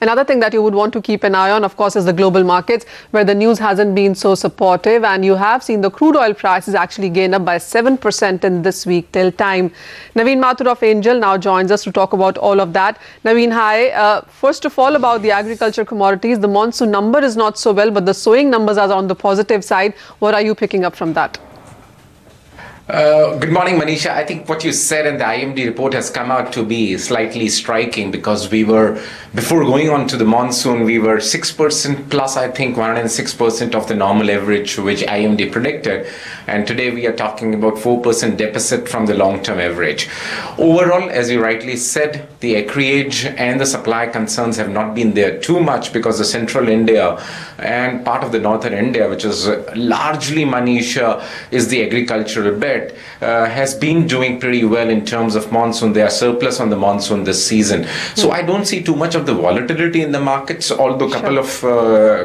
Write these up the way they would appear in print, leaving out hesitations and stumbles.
Another thing that you would want to keep an eye on, of course, is the global markets, where the news hasn't been so supportive. And you have seen the crude oil prices actually gain up by 7% in this week till time. Naveen Mathur of Angel now joins us to talk about all of that. Naveen, hi. First of all, about the agriculture commodities, the monsoon number is not so well, but the sowing numbers are on the positive side. What are you picking up from that? Good morning, Manisha. I think what you said in the IMD report has come out to be slightly striking, because we were, before going on to the monsoon, we were 6% plus, I think 106% of the normal average which IMD predicted. And today we are talking about 4% deficit from the long-term average. Overall, as you rightly said, the acreage and the supply concerns have not been there too much, because the central India and part of the northern India, which is largely, Manisha, is the agricultural bed, has been doing pretty well in terms of monsoon. They are surplus on the monsoon this season. So I don't see too much of the volatility in the markets, although a couple of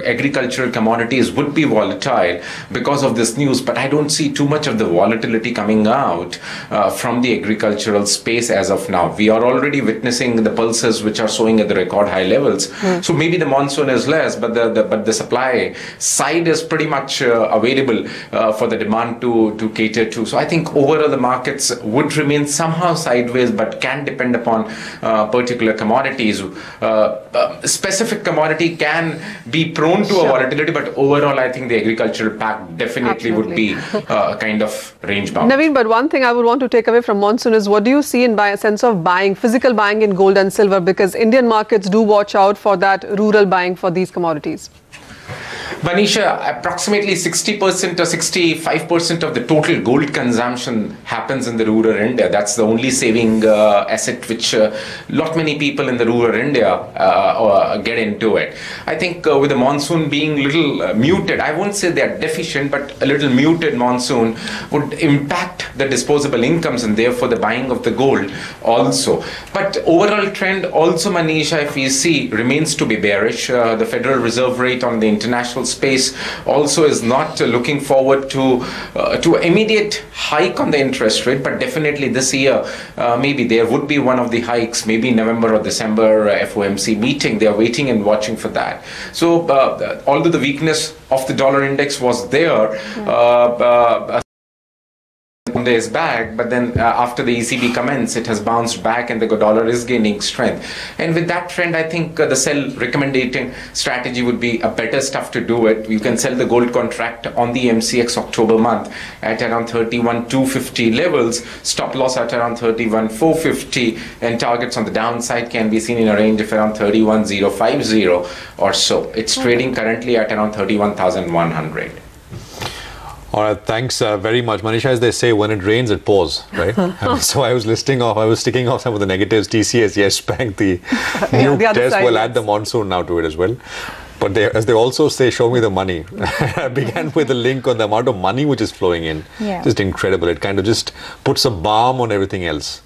agricultural commodities would be volatile because of this news. But I don't see too much of the volatility coming out from the agricultural space as of now. We are already witnessing the pulses which are showing at the record high levels. So maybe the monsoon is less, but the supply side is pretty much available for the demand to cater to. So I think overall the markets would remain somehow sideways, but can depend upon particular commodities. Specific commodity can be prone to a volatility, but overall I think the agricultural pack definitely would be kind of range bound. Naveen, but one thing I would want to take away from monsoon is, what do you see in a sense of buying, physical buying in gold and silver? Because Indian markets do watch out for that rural buying for these commodities. Manisha, approximately 60% or 65% of the total gold consumption happens in the rural India. That's the only saving asset which lot many people in the rural India get into it. I think with the monsoon being little muted, I won't say they're deficient, but a little muted monsoon would impact the disposable incomes and therefore the buying of the gold also. But overall trend also, Manisha, if we see, remains to be bearish. The Federal Reserve rate on the international space also is not looking forward to immediate hike on the interest rate, but definitely this year maybe there would be one of the hikes, maybe November or December FOMC meeting. They are waiting and watching for that. So although the weakness of the dollar index was there days back, but then after the ECB comments, it has bounced back and the dollar is gaining strength. And with that trend, I think the sell recommending strategy would be a better stuff to do it. You can sell the gold contract on the MCX October month at around 31,250 levels, stop loss at around 31,450, and targets on the downside can be seen in a range of around 31,050 or so. It's trading currently at around 31,100. All right, thanks very much. Manisha, as they say, when it rains, it pours, right? So I was sticking off some of the negatives. TCS, Yes Bank, the new test will add the monsoon now to it as well. But as they also say, show me the money. I began with a link on the amount of money which is flowing in. Just incredible. It kind of just puts a balm on everything else.